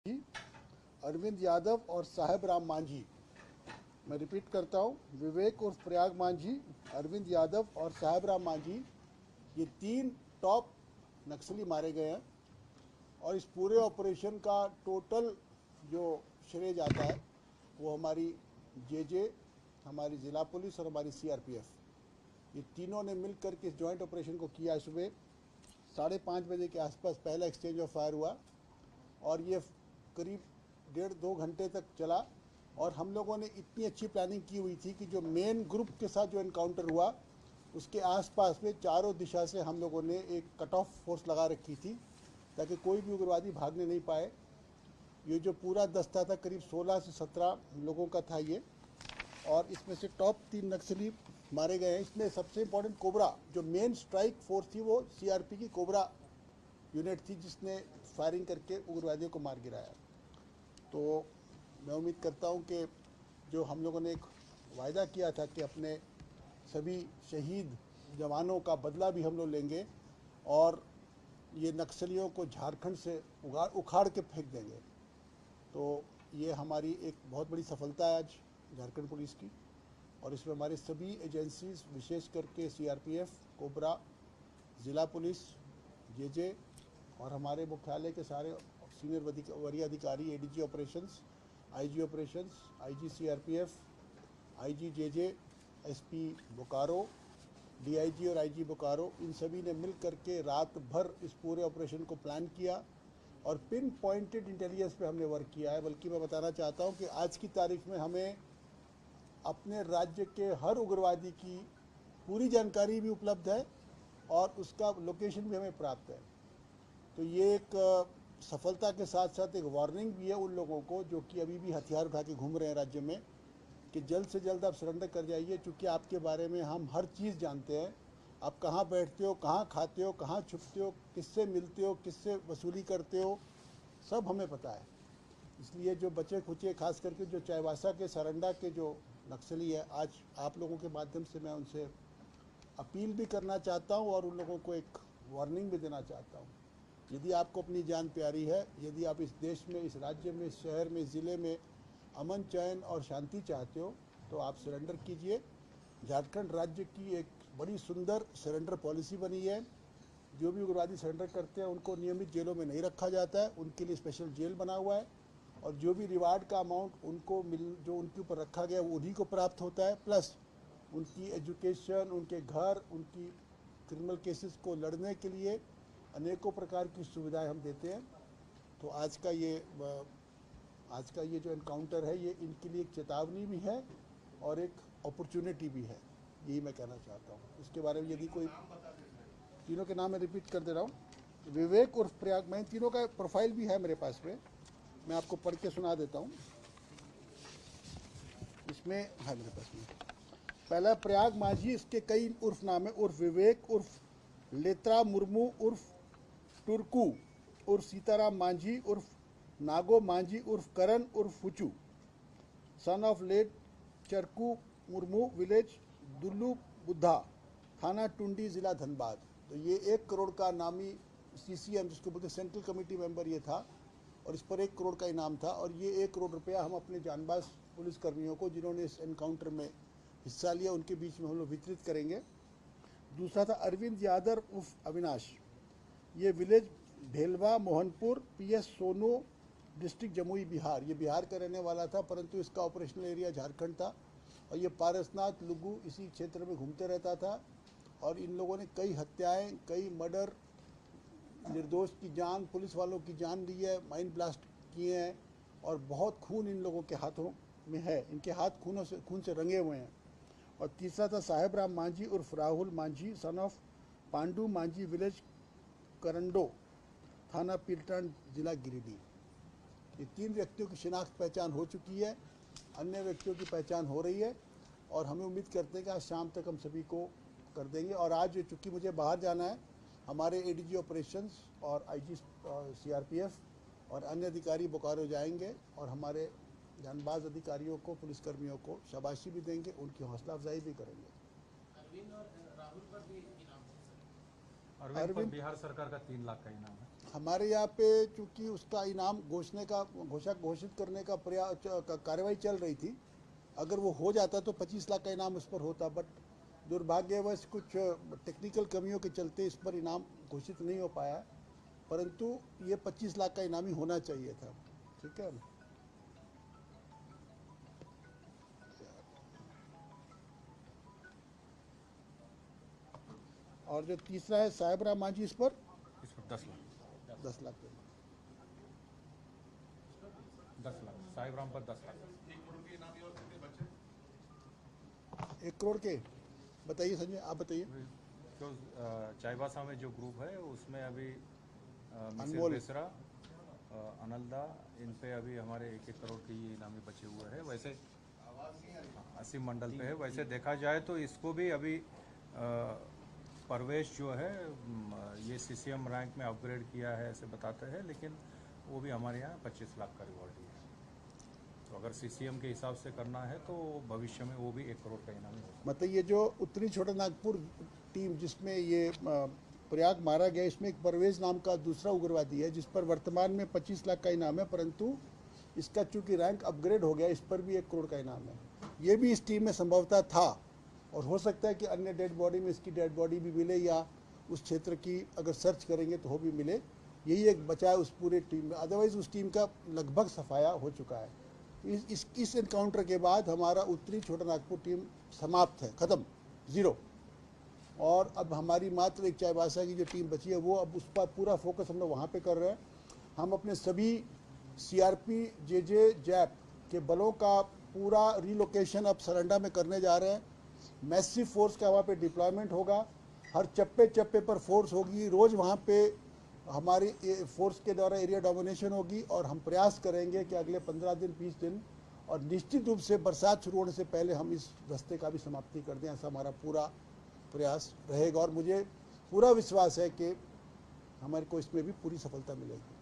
अरविंद यादव और साहेब राम मांझी। मैं रिपीट करता हूँ, विवेक उर्फ प्रयाग मांझी, अरविंद यादव और साहेब राम मांझी, ये 3 टॉप नक्सली मारे गए हैं। और इस पूरे ऑपरेशन का टोटल जो श्रेय जाता है वो हमारी जेजे, हमारी ज़िला पुलिस और हमारी सीआरपीएफ, ये तीनों ने मिल करके इस जॉइंट ऑपरेशन को किया। सुबह 5:30 बजे के आसपास पहला एक्सचेंज ऑफ फायर हुआ और ये करीब 1.5-2 घंटे तक चला। और हम लोगों ने इतनी अच्छी प्लानिंग की हुई थी कि जो मेन ग्रुप के साथ जो एनकाउंटर हुआ उसके आसपास में चारों दिशा से हम लोगों ने एक कट ऑफ फोर्स लगा रखी थी ताकि कोई भी उग्रवादी भागने नहीं पाए। ये जो पूरा दस्ता था करीब 16 से 17 लोगों का था ये, और इसमें से टॉप 3 नक्सली मारे गए हैं। इसमें सबसे इम्पोर्टेंट कोबरा, जो मेन स्ट्राइक फोर्स थी, वो सीआरपी की कोबरा यूनिट थी जिसने फायरिंग करके उग्रवादियों को मार गिराया। तो मैं उम्मीद करता हूं कि जो हम लोगों ने एक वायदा किया था कि अपने सभी शहीद जवानों का बदला भी हम लोग लेंगे और ये नक्सलियों को झारखंड से उखाड़ के फेंक देंगे। तो ये हमारी एक बहुत बड़ी सफलता है आज झारखंड पुलिस की, और इसमें हमारे सभी एजेंसीज, विशेष करके सीआरपीएफ, कोबरा, ज़िला पुलिस, जेजे और हमारे मुख्यालय के सारे सीनियर वरीय अधिकारी, ADG operations, IG operations, IG CRPF, IG JJ, SP Bokaro, DIG और आईजी बोकारो, इन सभी ने मिल करके रात भर इस पूरे ऑपरेशन को प्लान किया और पिन पॉइंटेड इंटेलिजेंस पे हमने वर्क किया है। बल्कि मैं बताना चाहता हूँ कि आज की तारीख में हमें अपने राज्य के हर उग्रवादी की पूरी जानकारी भी उपलब्ध है और उसका लोकेशन भी हमें प्राप्त है। तो ये एक सफलता के साथ साथ एक वार्निंग भी है उन लोगों को जो कि अभी भी हथियार उठा के घूम रहे हैं राज्य में, कि जल्द से जल्द आप सरेंडर कर जाइए, क्योंकि आपके बारे में हम हर चीज़ जानते हैं। आप कहाँ बैठते हो, कहाँ खाते हो, कहाँ छुपते हो, किससे मिलते हो, किससे वसूली करते हो, सब हमें पता है। इसलिए जो बचे खुचे, खास करके जो चाईबासा के सरंडा के जो नक्सली है, आज आप लोगों के माध्यम से मैं उनसे अपील भी करना चाहता हूँ और उन लोगों को एक वार्निंग भी देना चाहता हूँ। यदि आपको अपनी जान प्यारी है, यदि आप इस देश में, इस राज्य में, इस शहर में, इस ज़िले में अमन, चैन और शांति चाहते हो तो आप सरेंडर कीजिए। झारखंड राज्य की एक बड़ी सुंदर सरेंडर पॉलिसी बनी है। जो भी उग्रवादी सरेंडर करते हैं उनको नियमित जेलों में नहीं रखा जाता है, उनके लिए स्पेशल जेल बना हुआ है, और जो भी रिवार्ड का अमाउंट उनको जो उनके ऊपर रखा गया वो उन्हीं को प्राप्त होता है, प्लस उनकी एजुकेशन, उनके घर, उनकी क्रिमिनल केसेस को लड़ने के लिए अनेकों प्रकार की सुविधाएं हम देते हैं। तो आज का ये जो एनकाउंटर है, ये इनके लिए एक चेतावनी भी है और एक अपॉर्चुनिटी भी है, यही मैं कहना चाहता हूँ। इसके बारे में यदि कोई, तीनों के नाम मैं रिपीट कर दे रहा हूँ, विवेक उर्फ प्रयाग, मैं तीनों का प्रोफाइल भी है मेरे पास में, मैं आपको पढ़ के सुना देता हूँ। इसमें है मेरे पास में, पहला प्रयाग मांझी, इसके कई उर्फ नाम है। उर्फ विवेक उर्फ लेत्रा मुर्मू उर्फ टुरकू उर्फ सीताराम मांझी उर्फ नागो मांझी उर्फ करण उर्फ Phuchu, son of late Charku Murmu, village Dullu Buddha, थाना टुंडी, ज़िला धनबाद। तो ये 1 करोड़ का नामी सीसीएम, जिसको बोलते सेंट्रल कमेटी मेंबर, ये था और इस पर 1 करोड़ का इनाम था। और ये 1 करोड़ रुपया हम अपने जानबाज पुलिसकर्मियों को जिन्होंने इस एनकाउंटर में हिस्सा लिया उनके बीच में हम लोग वितरित करेंगे। दूसरा था अरविंद यादव उर्फ अविनाश, ये विलेज भेलवा मोहनपुर, पीएस सोनो, डिस्ट्रिक्ट जमुई, बिहार। ये बिहार का रहने वाला था, परंतु इसका ऑपरेशनल एरिया झारखंड था और ये पारसनाथ, लुगू, इसी क्षेत्र में घूमते रहता था। और इन लोगों ने कई हत्याएं, कई मर्डर, निर्दोष की जान, पुलिस वालों की जान ली है, माइंड ब्लास्ट किए हैं और बहुत खून इन लोगों के हाथों में है, इनके हाथ खून से रंगे हुए हैं। और तीसरा था साहेब राम मांझी उर्फ Rahul Manjhi, son of Pandu Manjhi, village Karando, थाना पीरटान, जिला गिरिडीह। ये 3 व्यक्तियों की शिनाख्त पहचान हो चुकी है, अन्य व्यक्तियों की पहचान हो रही है और हमें उम्मीद करते हैं कि आज शाम तक हम सभी को कर देंगे। और आज चूँकि मुझे बाहर जाना है, हमारे एडीजी ऑपरेशंस और आईजी सीआरपीएफ और अन्य अधिकारी बोकारो जाएंगे और हमारे जानबाज अधिकारियों को, पुलिसकर्मियों को शाबाशी भी देंगे, उनकी हौसला अफजाई भी करेंगे। अरविंद और राहुल पर भी इनाम है सर। अरविंद पर बिहार सरकार का 3 लाख का इनाम है। हमारे यहाँ पे चूंकि उसका इनाम घोषित करने का कार्रवाई चल रही थी। अगर वो हो जाता तो 25 लाख का इनाम उस पर होता, बट दुर्भाग्यवश कुछ टेक्निकल कमियों के चलते इस पर इनाम घोषित नहीं हो पाया, परंतु ये 25 लाख का इनाम ही होना चाहिए था। ठीक है। और जो तीसरा है साहेब राम मांझी, इस पर 10 लाख 10 लाख 10 लाख साहिब राम पर 10 लाख 1 करोड़ के। बताइए संजय, आप बताइए। जो चाईबासा में जो ग्रुप है उसमें अभी मिसेस अनमोल। बेसरा, अनलदा, इन पे अभी हमारे 1-1 करोड़ के ये इनामी बचे हुए हैं। वैसे 80 मंडल पे है। वैसे देखा जाए तो इसको भी अभी परवेश जो है ये CCM रैंक में अपग्रेड किया है ऐसे बताते हैं, लेकिन वो भी हमारे यहाँ 25 लाख का रिवॉर्ड है। तो अगर CCM के हिसाब से करना है तो भविष्य में वो भी 1 करोड़ का इनाम है। मतलब ये जो उत्तरी छोटा नागपुर टीम जिसमें ये प्रयाग मारा गया, इसमें एक परवेज नाम का दूसरा उग्रवादी है जिस पर वर्तमान में 25 लाख का इनाम है, परंतु इसका चूंकि रैंक अपग्रेड हो गया, इस पर भी 1 करोड़ का इनाम है। ये भी इस टीम में संभवतः था और हो सकता है कि अन्य डेड बॉडी में इसकी डेड बॉडी भी मिले या उस क्षेत्र की अगर सर्च करेंगे तो वो भी मिले। यही एक बचा है उस पूरे टीम में, अदरवाइज उस टीम का लगभग सफाया हो चुका है। इस एनकाउंटर के बाद हमारा उत्तरी छोटा नागपुर टीम समाप्त है, खत्म, 0। और अब हमारी मात्र एक चाईबासा की जो टीम बची है वो अब उस पर पूरा फोकस हम लोग वहाँ पे कर रहे हैं। हम अपने सभी CRP JJ जैप के बलों का पूरा रिलोकेशन अब सरंडा में करने जा रहे हैं। मैसिव फोर्स का वहाँ पे डिप्लॉयमेंट होगा, हर चप्पे चप्पे पर फोर्स होगी, रोज़ वहाँ पे हमारी फोर्स के द्वारा एरिया डोमिनेशन होगी और हम प्रयास करेंगे कि अगले 15 दिन 20 दिन और निश्चित रूप से बरसात शुरू होने से पहले हम इस रास्ते का भी समाप्ति कर दें, ऐसा हमारा पूरा प्रयास रहेगा। और मुझे पूरा विश्वास है कि हमारे को इसमें भी पूरी सफलता मिलेगी।